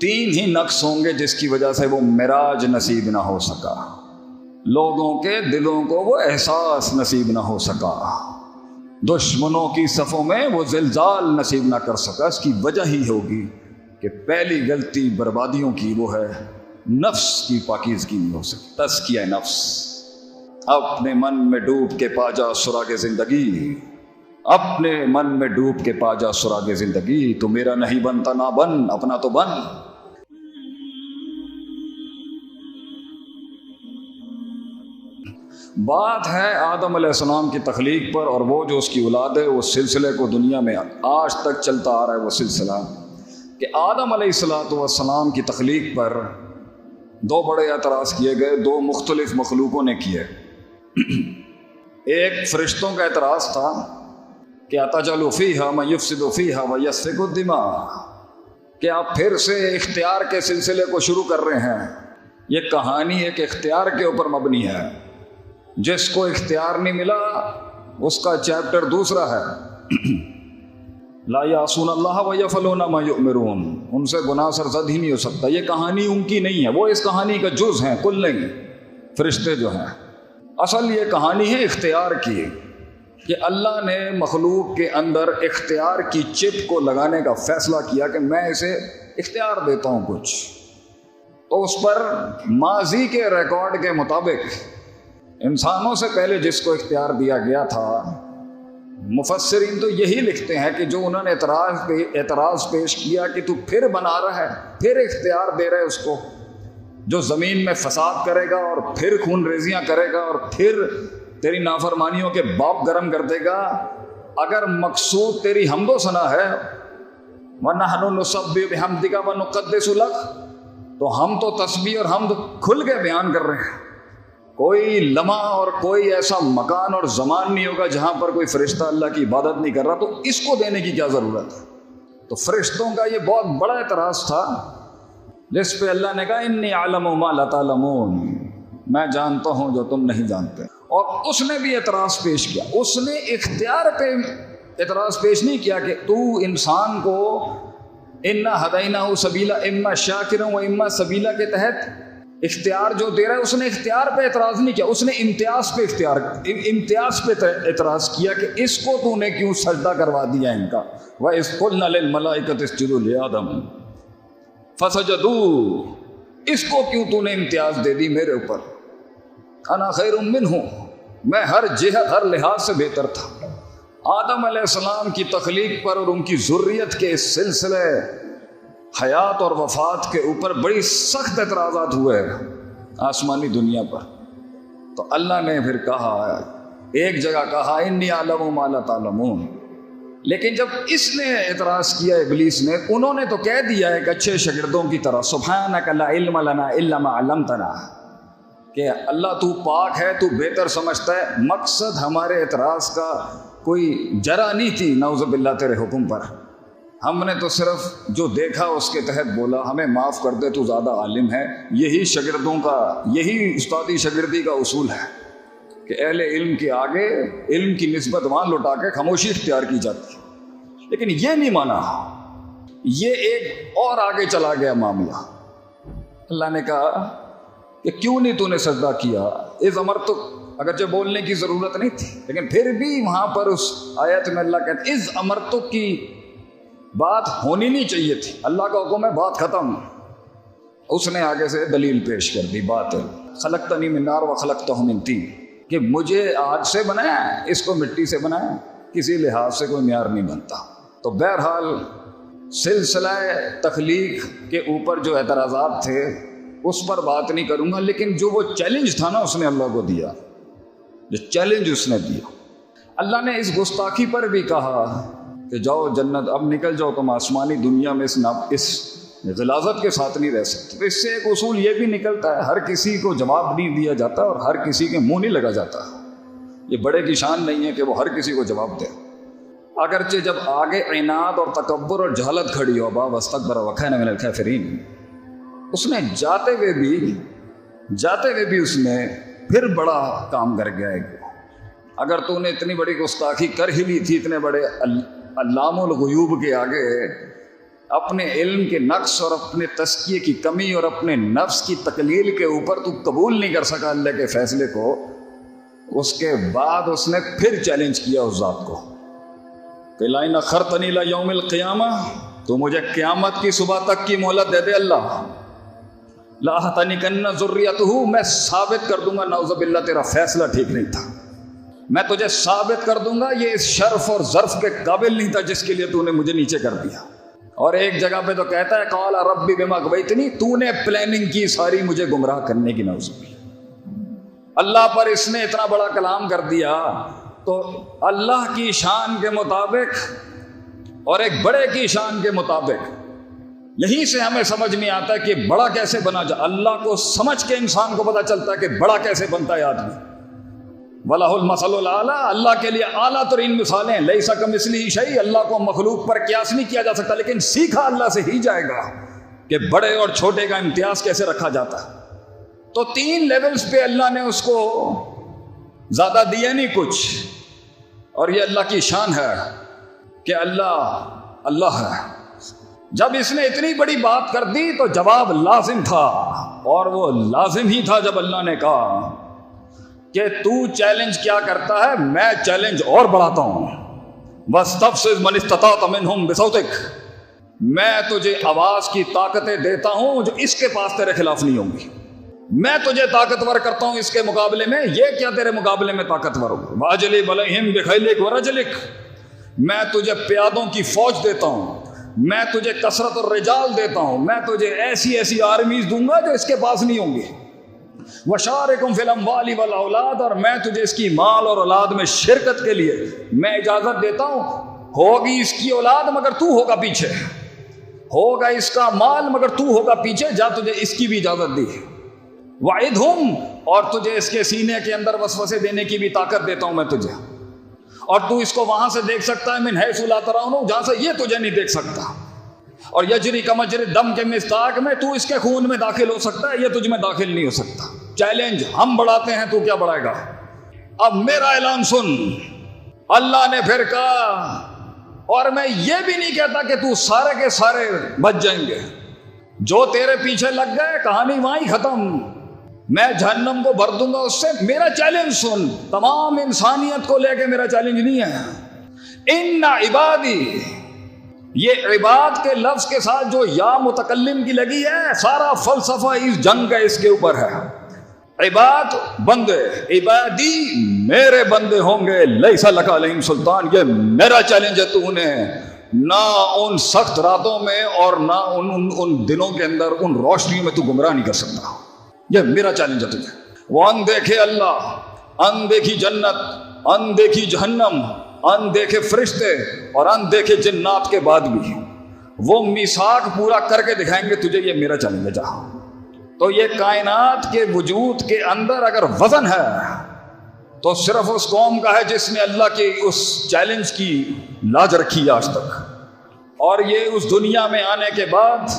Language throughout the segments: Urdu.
3 ہی نقص ہوں گے جس کی وجہ سے وہ معراج نصیب نہ ہو سکا، لوگوں کے دلوں کو وہ احساس نصیب نہ ہو سکا، دشمنوں کی صفوں میں وہ زلزال نصیب نہ کر سکا۔ اس کی وجہ ہی ہوگی کہ پہلی غلطی بربادیوں کی وہ ہے نفس کی پاکیزگی نہیں ہو سکتی، تزکیہ نفس۔ اپنے من میں ڈوب کے پا جا سراغ زندگی، اپنے من میں ڈوب کے پا جا سراغ زندگی، تو میرا نہیں بنتا نہ بن، اپنا تو بن۔ بات ہے آدم علیہ السلام کی تخلیق پر، اور وہ جو اس کی اولاد ہے، وہ سلسلے کو دنیا میں آج تک چلتا آ رہا ہے وہ سلسلہ، کہ آدم علیہ السلام کی تخلیق پر 2 بڑے اعتراض کیے گئے، 2 مختلف مخلوقوں نے کیے۔ ایک فرشتوں کا اعتراض تھا کہ اتجعل فیہا من یفسد فیہا ویسفک الدماء، کہ آپ پھر سے اختیار کے سلسلے کو شروع کر رہے ہیں۔ یہ کہانی ایک اختیار کے اوپر مبنی ہے، جس کو اختیار نہیں ملا اس کا چیپٹر دوسرا ہے، لا یعصون اللہ ویفعلون ما یؤمرون، ان سے گناہ سرزد ہی نہیں ہو سکتا۔ یہ کہانی ان کی نہیں ہے، وہ اس کہانی کا جز ہیں، کل نہیں۔ فرشتے جو ہیں، اصل یہ کہانی ہے اختیار کی، کہ اللہ نے مخلوق کے اندر اختیار کی چپ کو لگانے کا فیصلہ کیا کہ میں اسے اختیار دیتا ہوں کچھ، تو اس پر ماضی کے ریکارڈ کے مطابق انسانوں سے پہلے جس کو اختیار دیا گیا تھا، مفسرین تو یہی لکھتے ہیں کہ جو انہوں نے اعتراض پیش کیا کہ تو پھر بنا رہا ہے، پھر اختیار دے رہے اس کو، جو زمین میں فساد کرے گا اور پھر خون ریزیاں کرے گا اور پھر تیری نافرمانیوں کے باپ گرم کر دے گا۔ اگر مقصود تیری حمد و ثنا ہے، وَنَحْنُ نُسَبِّحُ بِحَمْدِكَ وَنُقَدِّسُ لَكَ، تو ہم تو تسبیح اور حمد کھل کے بیان کر رہے ہیں۔ کوئی لمحہ اور کوئی ایسا مکان اور زمان نہیں ہوگا جہاں پر کوئی فرشتہ اللہ کی عبادت نہیں کر رہا، تو اس کو دینے کی کیا ضرورت ہے؟ تو فرشتوں کا یہ بہت بڑا اعتراض تھا، جس پہ اللہ نے کہا انی اعلم ما لا تعلمون، میں جانتا ہوں جو تم نہیں جانتے۔ اور اس نے بھی اعتراض پیش کیا، اس نے اختیار پہ اعتراض پیش نہیں کیا کہ تو انسان کو انا ہدیناہ سبیلا اما شاکرا و اما سبیلا کے تحت اختیار جو دے رہا ہے، اس نے اختیار پہ اعتراض نہیں کیا، اس نے امتیاز پہ اعتراض کیا کہ اس کو تو نے کیوں سجدہ کروا دیا ان کا۔ وَإِذْ قُلْنَا لِلْمَلَائِكَةِ اسْجُدُوا لِآدَمَ فَسَجَدُوا، اس کو کیوں تو نے امتیاز دے دی میرے اوپر؟ انا خیر منہ، میں ہر جہت ہر لحاظ سے بہتر تھا۔ آدم علیہ السلام کی تخلیق پر اور ان کی ذریت کے اس سلسلے حیات اور وفات کے اوپر بڑی سخت اعتراضات ہوئے آسمانی دنیا پر۔ تو اللہ نے پھر کہا، ایک جگہ کہا انی اعلم ما لا تعلمون، لیکن جب اس نے اعتراض کیا ابلیس نے، انہوں نے تو کہہ دیا ایک اچھے شاگردوں کی طرح سبحانک لا علم لنا الا ما علمتنا، کہ اللہ تو پاک ہے، تو بہتر سمجھتا ہے۔ مقصد ہمارے اعتراض کا کوئی جرا نہیں تھی نعوذ باللہ تیرے حکم پر، ہم نے تو صرف جو دیکھا اس کے تحت بولا، ہمیں معاف کر دے، تو زیادہ عالم ہے۔ یہی شاگردوں کا، یہی استادی شاگردی کا اصول ہے کہ اہل علم کے آگے علم کی نسبت وہاں لوٹا کے خاموشی اختیار کی جاتی ہے، لیکن یہ نہیں مانا، یہ ایک اور آگے چلا گیا معاملہ۔ اللہ نے کہا کہ کیوں نہیں تو نے سجدہ کیا؟ اذ امرتک، اگرچہ بولنے کی ضرورت نہیں تھی، لیکن پھر بھی وہاں پر اس آیت میں اللہ کہتے اذ امرتک کی بات ہونی نہیں چاہیے تھی، اللہ کا حکم ہے، بات ختم۔ اس نے آگے سے دلیل پیش کر دی، بات ہے خلقتنی من نار و خلقتہ من طین، کہ مجھے آگ سے بنایا، اس کو مٹی سے بنایا، کسی لحاظ سے کوئی معیار نہیں بنتا۔ تو بہرحال سلسلہ تخلیق کے اوپر جو اعتراضات تھے اس پر بات نہیں کروں گا، لیکن جو وہ چیلنج تھا نا اس نے اللہ کو دیا، جو چیلنج اس نے دیا، اللہ نے اس گستاخی پر بھی کہا کہ جاؤ جنت، اب نکل جاؤ تم آسمانی دنیا میں، اس غلاظت کے ساتھ نہیں رہ سکتے۔ تو اس سے ایک اصول یہ بھی نکلتا ہے، ہر کسی کو جواب نہیں دیا جاتا اور ہر کسی کے منہ نہیں لگا جاتا۔ یہ بڑے کی شان نہیں ہے کہ وہ ہر کسی کو جواب دے، اگرچہ جب آگے عناد اور تکبر اور جہالت کھڑی ہو، ابا واستکبر وکان من الکافرین، اس نے جاتے ہوئے بھی اس نے پھر بڑا کام کر گیا ہے۔ اگر تو نے اتنی بڑی گستاخی کر ہی لی تھی اتنے بڑے علام الغیوب کے آگے، اپنے علم کے نقص اور اپنے تزکیے کی کمی اور اپنے نفس کی تقلیل کے اوپر تو قبول نہیں کر سکا اللہ کے فیصلے کو، اس کے بعد اس نے پھر چیلنج کیا اس ذات کو کہ لئن اخرتنی الی یوم القیامہ، تو مجھے قیامت کی صبح تک کی مہلت دے دے اللہ، لاحتنکن ذریتہ، میں ثابت کر دوں گا نعوذ باللہ تیرا فیصلہ ٹھیک نہیں تھا، میں تجھے ثابت کر دوں گا یہ اس شرف اور ظرف کے قابل نہیں تھا جس کے لیے تو نے مجھے نیچے کر دیا۔ اور ایک جگہ پہ تو کہتا ہے قال ربی بما اغویتنی، تو نے پلاننگ کی ساری مجھے گمراہ کرنے کی، نعوذ باللہ۔ اللہ پر اس نے اتنا بڑا کلام کر دیا، تو اللہ کی شان کے مطابق اور ایک بڑے کی شان کے مطابق یہیں سے ہمیں سمجھ میں آتا ہے کہ بڑا کیسے بنا جائے۔ اللہ کو سمجھ کے انسان کو پتہ چلتا ہے کہ بڑا کیسے بنتا ہے آدمی۔ وَلَهُ الْمَثَلُ الْأَعْلَىٰ، اللہ کے لیے اعلیٰ ترین مثالیں، لَيْسَ كَمِثْلِهِ شَيْءٌ، اللہ کو مخلوق پر قیاس نہیں کیا جا سکتا، لیکن سیکھا اللہ سے ہی جائے گا کہ بڑے اور چھوٹے کا امتیاز کیسے رکھا جاتا ہے۔ تو 3 لیولز پہ اللہ نے اس کو زیادہ دیا نہیں کچھ، اور یہ اللہ کی شان ہے کہ اللہ ہے۔ جب اس نے اتنی بڑی بات کر دی تو جواب لازم تھا، اور وہ لازم ہی تھا جب اللہ نے کہا کہ تو چیلنج کیا کرتا ہے، میں چیلنج اور بڑھاتا ہوں، وَاسْتَفْزِزْ مَنِ اسْتَطَعْتَ مِنْهُمْ بِصَوْتِكَ، میں تجھے آواز کی طاقتیں دیتا ہوں جو اس کے پاس تیرے خلاف نہیں ہوں گی، میں تجھے طاقتور کرتا ہوں اس کے مقابلے میں، یہ کیا تیرے مقابلے میں طاقتور ہوگا، وَأَجْلِبْ عَلَيْهِمْ بِخَيْلِكَ وَرَجْلِكَ، میں تجھے پیادوں کی فوج دیتا ہوں، میں تجھے کثرت الرجال دیتا ہوں، میں تجھے ایسی آرمیز دوں گا جو اس کے پاس نہیں ہوں گی، وَشَارِكُمْ فِي الْأَمْوَالِ وَالْأَوْلَادِ، اور میں تجھے اس کی مال اور اولاد میں شرکت کے لیے میں اجازت دیتا ہوں، ہوگی اس کی اولاد مگر تو ہوگا پیچھے، ہوگا اس کا مال مگر تو ہوگا پیچھے، جا تجھے اس کی بھی اجازت دی، وَعِدْهُمْ، اور تجھے اس کے سینے کے اندر وسوسے دینے کی بھی طاقت دیتا ہوں میں تجھے، اور تو اس کو وہاں سے دیکھ سکتا ہے من حیث لا ترون، جہاں سے یہ تجھے نہیں دیکھ سکتا، اور یجری کمجری دم کے مستاق میں تو اس کے خون میں داخل ہو سکتا ہے، یہ تجھ میں داخل نہیں ہو سکتا۔ چیلنج ہم بڑھاتے ہیں، تو کیا بڑھائے گا؟ اب میرا اعلان سن، اللہ نے پھر کہا، اور میں یہ بھی نہیں کہتا کہ تو سارے کے سارے بچ جائیں گے، جو تیرے پیچھے لگ گئے کہانی وہاں ہی ختم، میں جہنم کو بھر دوں گا اس سے۔ میرا چیلنج سن، تمام انسانیت کو لے کے میرا چیلنج نہیں ہے، ان عبادی، یہ عباد کے لفظ کے ساتھ جو یا متکلم کی لگی ہے، سارا فلسفہ اس جنگ کا اس کے اوپر ہے۔ عباد بندے، عبادی میرے بندے ہوں گے، لیس لک علیہم سلطان، یہ میرا چیلنج ہے، تو انہیں نہ ان سخت راتوں میں اور نہ ان دنوں کے اندر ان روشنیوں میں تو گمراہ نہیں کر سکتا، یہ میرا چیلنج ہے تجھے۔ وہ ان دیکھے اللہ، ان دیکھی جنت، ان دیکھی جہنم، ان دیکھے فرشتے اور ان دیکھے جنات کے بعد بھی وہ میثاق پورا کر کے دکھائیں گے تجھے، یہ میرا چیلنج ہے۔ جہاں تو یہ کائنات کے وجود کے اندر اگر وزن ہے تو صرف اس قوم کا ہے جس نے اللہ کے اس چیلنج کی لاج رکھی ہے آج تک، اور یہ اس دنیا میں آنے کے بعد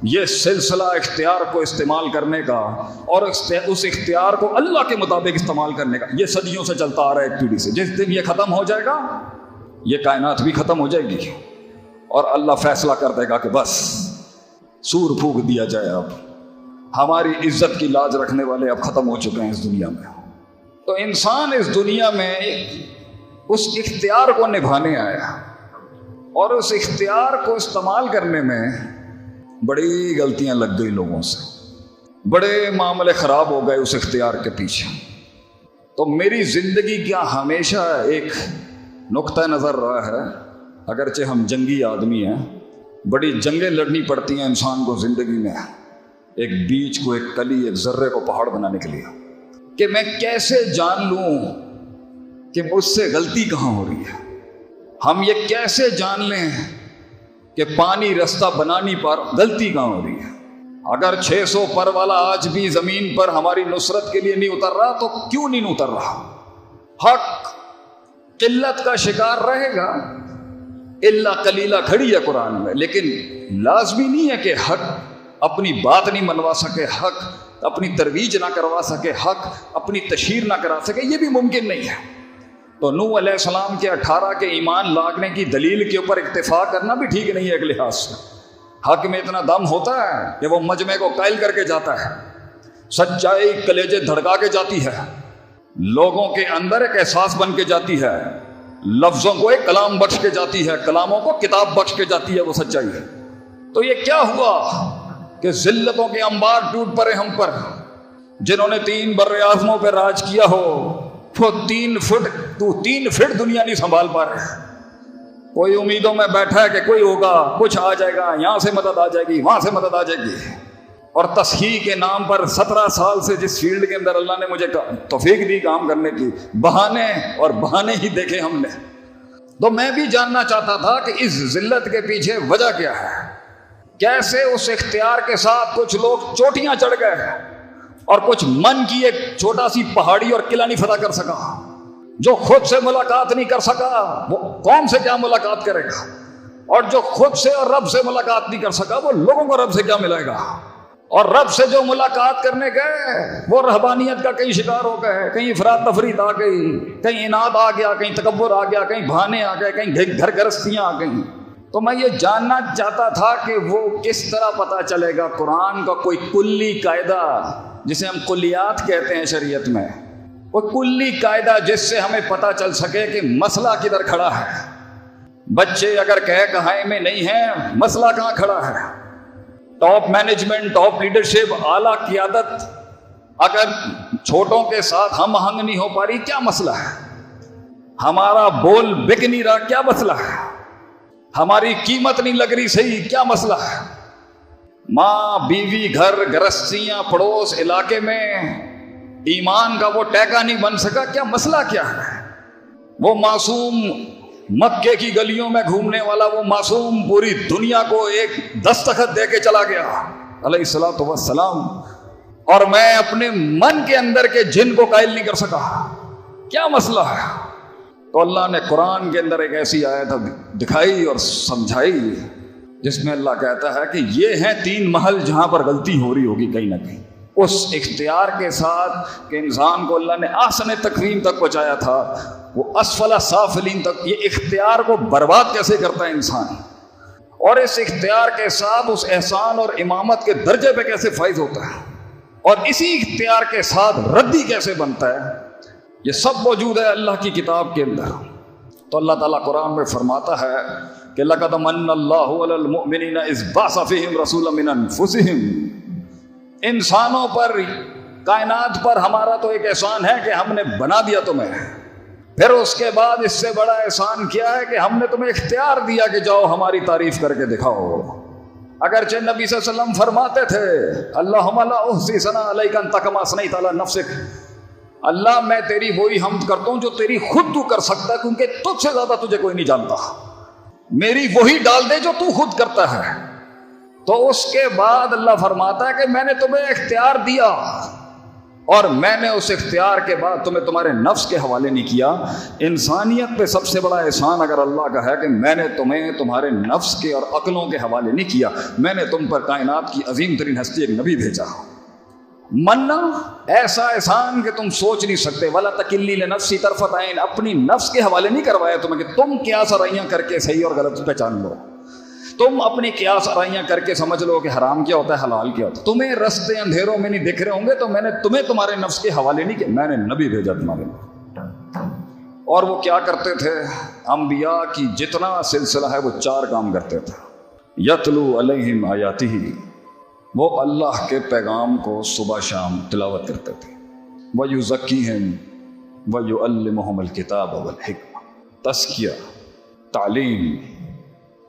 یہ سلسلہ اختیار کو استعمال کرنے کا اور اس اختیار کو اللہ کے مطابق استعمال کرنے کا، یہ صدیوں سے چلتا آ رہا ہے ایک پیڑھی سے۔ جس دن یہ ختم ہو جائے گا یہ کائنات بھی ختم ہو جائے گی، اور اللہ فیصلہ کر دے گا کہ بس سور پھونک دیا جائے، اب ہماری عزت کی لاج رکھنے والے اب ختم ہو چکے ہیں اس دنیا میں۔ تو انسان اس دنیا میں اس اختیار کو نبھانے آیا، اور اس اختیار کو استعمال کرنے میں بڑی غلطیاں لگ گئی لوگوں سے، بڑے معاملے خراب ہو گئے اس اختیار کے پیچھے۔ تو میری زندگی کیا ہمیشہ ایک نقطہ نظر رہا ہے، اگرچہ ہم جنگی آدمی ہیں، بڑی جنگیں لڑنی پڑتی ہیں انسان کو زندگی میں، ایک بیج کو، ایک کلی، ایک ذرے کو پہاڑ بنانے کے لیے، کہ میں کیسے جان لوں کہ مجھ سے غلطی کہاں ہو رہی ہے، ہم یہ کیسے جان لیں کہ پانی رستہ بنانی پر غلطی کہاں ہو رہی ہے۔ اگر 600 پر والا آج بھی زمین پر ہماری نصرت کے لیے نہیں اتر رہا تو کیوں نہیں اتر رہا؟ حق قلت کا شکار رہے گا، الا قلیلہ کھڑی ہے قرآن میں، لیکن لازمی نہیں ہے کہ حق اپنی بات نہیں منوا سکے، حق اپنی ترویج نہ کروا سکے، حق اپنی تشہیر نہ کرا سکے، یہ بھی ممکن نہیں ہے۔ تو نوح علیہ السلام کے 18 کے ایمان لانے کی دلیل کے اوپر اکتفا کرنا بھی ٹھیک نہیں ہے ایک لحاظ سے، حق میں اتنا دم ہوتا ہے کہ وہ مجمع کو قائل کر کے جاتا ہے، سچائی کلیجے دھڑکا کے جاتی ہے، لوگوں کے اندر ایک احساس بن کے جاتی ہے، لفظوں کو ایک کلام بخش کے جاتی ہے، کلاموں کو کتاب بخش کے جاتی ہے، وہ سچائی ہے۔ تو یہ کیا ہوا کہ ذلتوں کے انبار ٹوٹ پڑے ہم پر، جنہوں نے 3 بر اعظموں پہ راج کیا ہو، وہ 3 فٹ دنیا نہیں سنبھال پا رہے۔ کوئی امیدوں میں بیٹھا ہے کہ کوئی ہوگا، کچھ آ جائے گا، یہاں سے مدد آ جائے گی، وہاں سے مدد آ جائے گی، اور تصحیح کے نام پر 17 سال سے جس فیلڈ کے اندر اللہ نے مجھے توفیق دی کام کرنے کی، بہانے ہی دیکھے ہم نے۔ تو میں بھی جاننا چاہتا تھا کہ اس ذلت کے پیچھے وجہ کیا ہے، کیسے اس اختیار کے ساتھ کچھ لوگ چوٹیاں چڑھ گئے اور کچھ من کی ایک چھوٹا سی پہاڑی اور قلعہ نہیں فتح کر سکا۔ جو خود سے ملاقات نہیں کر سکا وہ قوم سے کیا ملاقات کرے گا، اور جو خود سے اور رب سے ملاقات نہیں کر سکا وہ لوگوں کو رب سے کیا ملے گا۔ اور رب سے جو ملاقات کرنے گئے وہ رہبانیت کا کہیں شکار ہو گئے، کہیں افراد تفرید آ گئی، کہیں اناد آ گیا، کہیں تکبر آ گیا، کہیں بہانے آ گئے، کہیں گھر گرستیاں آ گئیں۔ تو میں یہ جاننا چاہتا تھا کہ وہ کس طرح پتہ چلے گا قرآن کا کوئی کلی قاعدہ، جسے ہم کلیات کہتے ہیں شریعت میں، وہ کلی قاعدہ جس سے ہمیں پتہ چل سکے کہ مسئلہ کدھر کھڑا ہے۔ بچے اگر کہائے میں نہیں ہیں، مسئلہ کہاں کھڑا ہے؟ ٹاپ مینجمنٹ، ٹاپ لیڈرشپ، اعلیٰ قیادت اگر چھوٹوں کے ساتھ ہم آہنگ نہیں ہو پا رہی، کیا مسئلہ ہے؟ ہمارا بول بک نہیں رہا، کیا مسئلہ ہے؟ ہماری قیمت نہیں لگ رہی صحیح، کیا مسئلہ ہے؟ ماں، بیوی، گھر گرستیاں، پڑوس علاقے میں ایمان کا وہ ٹیکا نہیں بن سکا، کیا مسئلہ کیا ہے؟ وہ معصوم مکے کی گلیوں میں گھومنے والا وہ معصوم پوری دنیا کو ایک دستخط دے کے چلا گیا علیہ الصلوۃ والسلام، اور میں اپنے من کے اندر کے جن کو قائل نہیں کر سکا، کیا مسئلہ ہے؟ تو اللہ نے قرآن کے اندر ایک ایسی آیت دکھائی اور سمجھائی جس میں اللہ کہتا ہے کہ یہ ہیں 3 محل جہاں پر غلطی ہو رہی ہوگی کہیں نہ کہیں۔ اس اختیار کے ساتھ کہ انسان کو اللہ نے احسن تقویم تک پہنچایا تھا، وہ اسفل سافلین تک، یہ اختیار کو برباد کیسے کرتا ہے انسان، اور اس اختیار کے ساتھ اس احسان اور امامت کے درجے پہ کیسے فائز ہوتا ہے، اور اسی اختیار کے ساتھ ردی کیسے بنتا ہے، یہ سب موجود ہے اللہ کی کتاب کے اندر۔ تو اللہ تعالیٰ قرآن میں فرماتا ہے کہ لَقَدْ مَنَّ اللَّهُ عَلَى الْمُؤْمِنِينَ إِذْ بَعَثَ فِيهِمْ رَسُولًا مِّنْ أَنفُسِهِمْ۔ انسانوں پر، کائنات پر ہمارا تو ایک احسان ہے کہ ہم نے بنا دیا تمہیں، پھر اس کے بعد اس سے بڑا احسان کیا ہے کہ ہم نے تمہیں اختیار دیا کہ جاؤ ہماری تعریف کر کے دکھاؤ۔ اگرچہ نبی صلی اللہ علیہ وسلم فرماتے تھے اللہم لا احصی ثناء علیک انت کما اثنیت علی نفسک، اللہ میں تیری وہی حمد کرتا ہوں جو تیری خود تو کر سکتا ہے، کیونکہ تجھ سے زیادہ تجھے کوئی نہیں جانتا، میری وہی ڈال دے جو تو خود کرتا ہے۔ تو اس کے بعد اللہ فرماتا ہے کہ میں نے تمہیں اختیار دیا، اور میں نے اس اختیار کے بعد تمہیں تمہارے نفس کے حوالے نہیں کیا۔ انسانیت پہ سب سے بڑا احسان اگر اللہ کا ہے کہ میں نے تمہیں تمہارے نفس کے اور عقلوں کے حوالے نہیں کیا، میں نے تم پر کائنات کی عظیم ترین ہستی ایک نبی بھیجا۔ مننا ایسا احسان کہ تم سوچ نہیں سکتے، وَلَا تَكِلْنِي لِنَفْسِي طَرْفَةَ عَيْنٍ، اپنی نفس کے حوالے نہیں کروایا تمہیں کہ تم قیاس آرائیاں کر کے صحیح اور غلط پہچان لو، تم اپنی قیاس آرائیاں کر کے سمجھ لو کہ حرام کیا ہوتا ہے حلال کیا ہوتا ہے، تمہیں رستے اندھیروں میں نہیں دکھ رہے ہوں گے تو میں نے تمہیں تمہارے نفس کے حوالے نہیں کیا، میں نے نبی بھیجا تمہارے لیے۔ اور وہ کیا کرتے تھے؟ انبیاء کی جتنا سلسلہ ہے وہ 4 کام کرتے تھے۔ یتلو علیہم آیاتہ، وہ اللہ کے پیغام کو صبح شام تلاوت کرتے تھے۔ ویزکیہم ویعلمہم الکتاب والحکمہ، تزکیہ، تعلیم،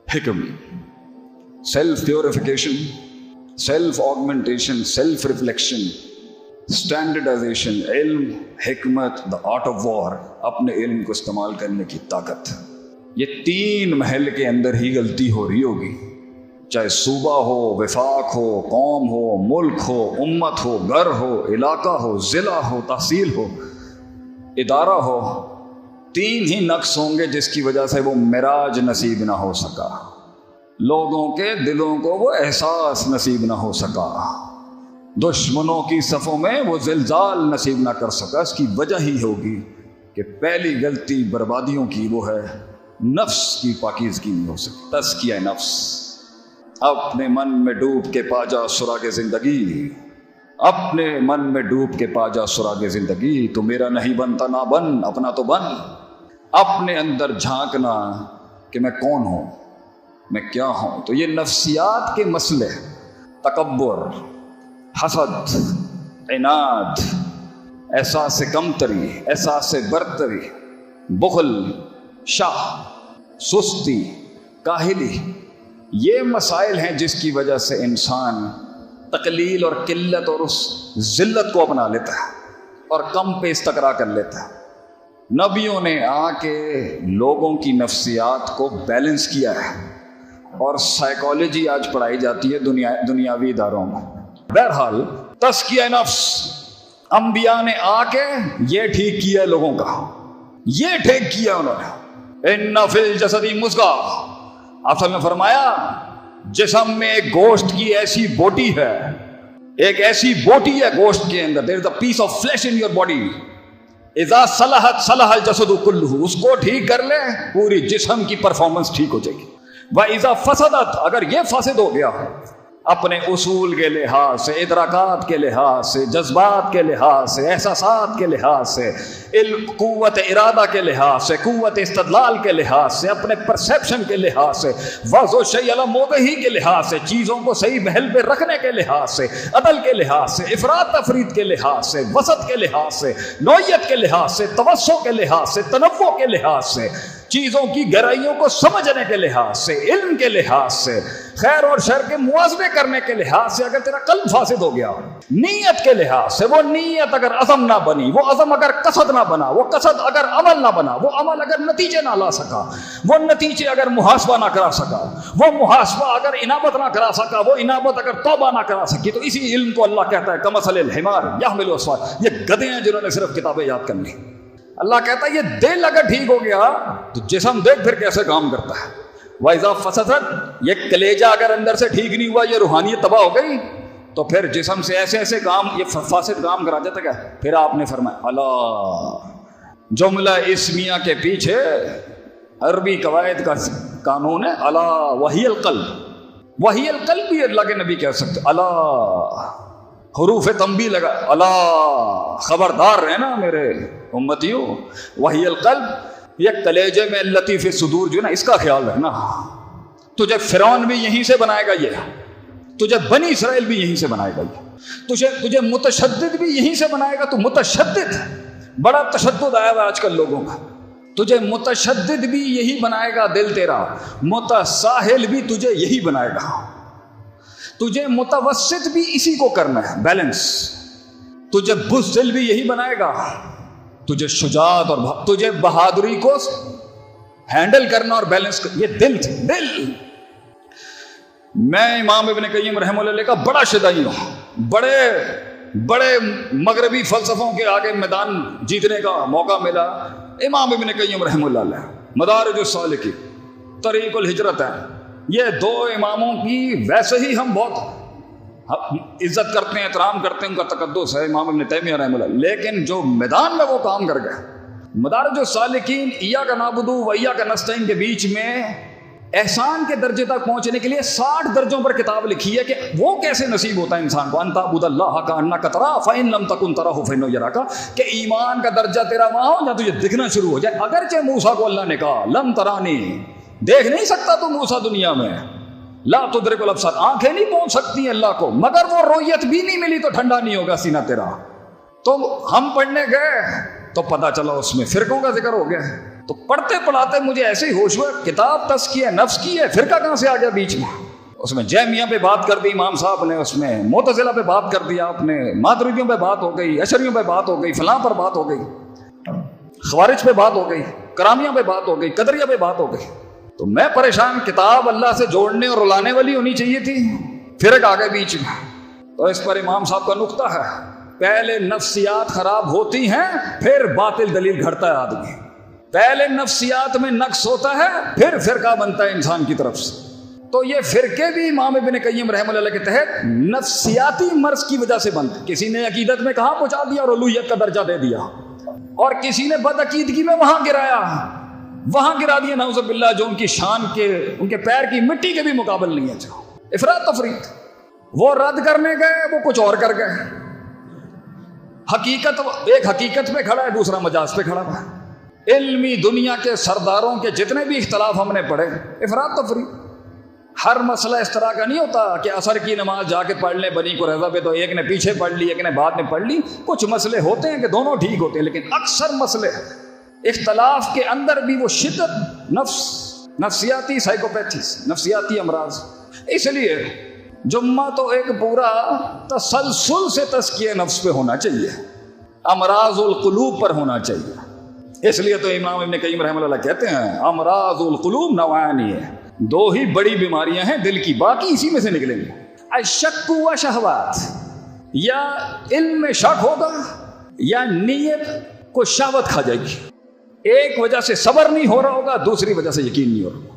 حکم، self purification, self augmentation, self reflection, standardization, علم، حکمت، دا آرٹ آف وار، اپنے علم کو استعمال کرنے کی طاقت۔ یہ 3 محل کے اندر ہی غلطی ہو رہی ہوگی، چاہے صوبہ ہو، وفاق ہو، قوم ہو، ملک ہو، امت ہو، گھر ہو، علاقہ ہو، ضلع ہو، تحصیل ہو، ادارہ ہو، 3 ہی نقص ہوں گے جس کی وجہ سے وہ معراج نصیب نہ ہو سکا، لوگوں کے دلوں کو وہ احساس نصیب نہ ہو سکا، دشمنوں کی صفوں میں وہ زلزال نصیب نہ کر سکا۔ اس کی وجہ ہی ہوگی کہ پہلی غلطی بربادیوں کی وہ ہے نفس کی پاکیزگی نہیں ہو سکتی، تزکیہ نفس۔ اپنے من میں ڈوب کے پا جا سراغ زندگی، اپنے من میں ڈوب کے پا جا سراغ زندگی، تو میرا نہیں بنتا نہ بن، اپنا تو بن۔ اپنے اندر جھانکنا کہ میں کون ہوں، میں کیا ہوں۔ تو یہ نفسیات کے مسئلے، تکبر، حسد، عناد، احساس کمتری، احساس برتری، بخل، شح، سستی، کاہلی، یہ مسائل ہیں جس کی وجہ سے انسان تقلیل اور قلت اور اس ذلت کو اپنا لیتا ہے اور کم پہ استقرا کر لیتا ہے۔ نبیوں نے آ کے لوگوں کی نفسیات کو بیلنس کیا ہے، اور سائیکالوجی آج پڑھائی جاتی ہے دنیاوی اداروں میں۔ بہرحال تزکیہ نفس، انبیاء نے آ کے یہ ٹھیک کیا لوگوں کا، یہ ٹھیک کیا انہوں نے۔ ان فی الجسد مضغہ، اصل میں فرمایا جسم میں ایک گوشت کی ایسی بوٹی ہے، ایک ایسی بوٹی ہے گوشت کے اندر، there is a piece of flesh in your body، اذا صلحت صلح الجسد کلہ، اس کو ٹھیک کر لے پوری جسم کی پرفارمنس ٹھیک ہو جائے گی۔ وَإِذَا فَسَدَتْ، اگر یہ فاسد ہو گیا اپنے اصول کے لحاظ سے، ادراکات کے لحاظ سے، جذبات کے لحاظ سے، احساسات کے لحاظ سے، قوت ارادہ کے لحاظ سے، قوت استدلال کے لحاظ سے، اپنے پرسیپشن کے لحاظ سے، وضع الشیء علی موضعہ کے لحاظ سے، چیزوں کو صحیح محل پہ رکھنے کے لحاظ سے، عدل کے لحاظ سے، افراد تفرید کے لحاظ سے، وسط کے لحاظ سے، نوعیت کے لحاظ سے، توسع کے لحاظ سے، تنوع کے لحاظ سے، چیزوں کی گہرائیوں کو سمجھنے کے لحاظ سے، علم کے لحاظ سے، خیر اور شر کے موازنے کرنے کے لحاظ سے، اگر تیرا قلب فاسد ہو گیا، نیت کے لحاظ سے، وہ نیت اگر عزم نہ بنی، وہ عزم اگر قصد نہ بنا، وہ قصد اگر عمل نہ بنا، وہ عمل اگر نتیجے نہ لا سکا، وہ نتیجے اگر محاسبہ نہ کرا سکا، وہ محاسبہ اگر انابت نہ کرا سکا، وہ انابت اگر توبہ نہ کرا سکی، تو اسی علم کو اللہ کہتا ہے کمثل الحمار یحمل اسفارا، یہ گدھے ہیں جنہوں نے صرف کتابیں یاد کرنی۔ اللہ کہتا ہے یہ دل اگر ٹھیک ہو گیا تو جسم دیکھ پھر کیسے کام کرتا ہے۔ وَإِذَا فَسَدَتْ، یہ کلیجہ اگر اندر سے ٹھیک نہیں ہوا، یہ روحانیت تباہ ہو گئی، تو پھر جسم سے ایسے ایسے کام، یہ فاسد کام کرا جاتا ہے۔ پھر آپ نے فرمایا اللہ، جملہ اسمیہ کے پیچھے عربی قواعد کا قانون ہے، اللہ وہی القلب، وہی القلب بھی اللہ کے نبی کہہ سکتے، اللہ حروف تنبیہ لگا، اللہ خبردار رہنا میرے امتیوں، وہی القلب، یہ کلیجے میں لطیف صدور جو ہے نا، اس کا خیال رکھنا۔ تجھے فرعون بھی یہیں سے بنائے گا، یہ تجھے بنی اسرائیل بھی یہیں سے بنائے گا، یہ تجھے متشدد بھی یہیں سے بنائے گا۔ تو متشدد، بڑا تشدد آیا ہوا آج کل لوگوں کا، تجھے متشدد بھی یہی بنائے گا دل تیرا، متساہل بھی تجھے یہی بنائے گا، تجھے متوسط بھی اسی کو کرنا ہے، بیلنس، تجھے بزدل بھی یہی بنائے گا، تجھے شجاعت اور تجھے بہادری کو ہینڈل کرنا اور بیلنس کرنا، یہ دل تھے، دل۔ میں امام ابن قیم رحمہ اللہ علیہ کا بڑا شدائی ہوں، بڑے مغربی فلسفوں کے آگے میدان جیتنے کا موقع ملا۔ امام ابن قیم رحمہ اللہ علیہ، مدارج السالکین، طریق الہجرت ہے، یہ دو اماموں کی ویسے ہی ہم بہت عزت کرتے ہیں، احترام کرتے ہیں، ان کا تقدس ہے امام ابن تیمیہ رحمہ اللہ، لیکن جو میدان میں وہ کام کر گئے، مدارج السالکین ایاک نعبد و ایاک نستعین کے بیچ میں احسان کے درجے تک پہنچنے کے لیے 60 درجوں پر کتاب لکھی ہے کہ وہ کیسے نصیب ہوتا ہے انسان کو، ان تعبد اللہ کانک تراہ فإن لم تکن تراہ فإنہ یراک، کہ ایمان کا درجہ تیرا وہاں ہو جہاں تجھے دکھنا شروع ہو جائے۔ اگرچہ موسیٰ کو اللہ نے کہا لم ترانی، دیکھ نہیں سکتا تو موسیٰ دنیا میں، لا تدرک الابصار، آنکھیں نہیں پہنچ سکتی ہیں اللہ کو، مگر وہ رویت بھی نہیں ملی تو ٹھنڈا نہیں ہوگا سینہ تیرا۔ تو ہم پڑھنے گئے تو پتہ چلا اس میں فرقوں کا ذکر ہو گیا، تو پڑھتے پڑھاتے مجھے ایسے ہی ہوش ہوا، کتاب تزکیہ نفس کی ہے، فرقہ کہاں سے آ گیا بیچ میں؟ اس میں جہمیہ پہ بات کر دی امام صاحب نے، اس میں معتزلہ پہ بات کر دیا آپ نے، ماتریدیوں پہ بات ہو گئی، اشعریوں پہ بات ہو گئی، فلاں پر بات ہو گئی، خوارج پہ بات ہو گئی، کرامیہ پہ بات ہو گئی، قدریہ پہ بات ہو گئی۔ تو میں پریشان، کتاب اللہ سے جوڑنے اور رلانے والی ہونی چاہیے تھی، فرق آ گئے بیچ میں۔ تو اس پر امام صاحب کا نقطہ ہے، پہلے نفسیات خراب ہوتی ہیں پھر باطل دلیل گھڑتا ہے آدمی، پہلے نفسیات میں نقص ہوتا ہے پھر فرقہ بنتا ہے انسان کی طرف سے۔ تو یہ فرقے بھی امام ابن قیم رحمہ اللہ کے تحت نفسیاتی مرض کی وجہ سے بنتے، کسی نے عقیدت میں کہاں پہنچا دیا اور الوہیت کا درجہ دے دیا، اور کسی نے بدعقیدگی میں وہاں گرا دیا نعوذ باللہ، جو ان کی شان کے، ان کے پیر کی مٹی کے بھی مقابل نہیں ہے۔ افراط تفریط. وہ رد کرنے گئے، وہ کچھ اور کر گئے. حقیقت، ایک حقیقت پہ کھڑا ہے، دوسرا مجاز پہ کھڑا ہے. علمی دنیا کے سرداروں کے جتنے بھی اختلاف ہم نے پڑھے، افراط تفریط. ہر مسئلہ اس طرح کا نہیں ہوتا کہ عصر کی نماز جا کے پڑھ لیں بنی قریظہ پہ، تو ایک نے پیچھے پڑھ لی ایک نے بعد میں پڑھ لی. کچھ مسئلے ہوتے ہیں کہ دونوں ٹھیک ہوتے ہیں، لیکن اکثر مسئلے اختلاف کے اندر بھی وہ شدت، نفسیاتی سائیکوپیتھیز، نفسیاتی امراض. اس لیے جمعہ تو ایک پورا تسلسل سے تزکیہ نفس پہ ہونا چاہیے، امراض القلوب پر ہونا چاہیے. اس لیے تو امام ابن قیم رحمہ اللہ کہتے ہیں امراض القلوب نوعانی ہے، دو ہی بڑی بیماریاں ہیں دل کی، باقی اسی میں سے نکلیں گے. الشک و شہوات، یا علم میں شک ہوگا یا نیت کو شہوت کھا جائے گی. ایک وجہ سے صبر نہیں ہو رہا ہوگا، دوسری وجہ سے یقین نہیں ہو رہا.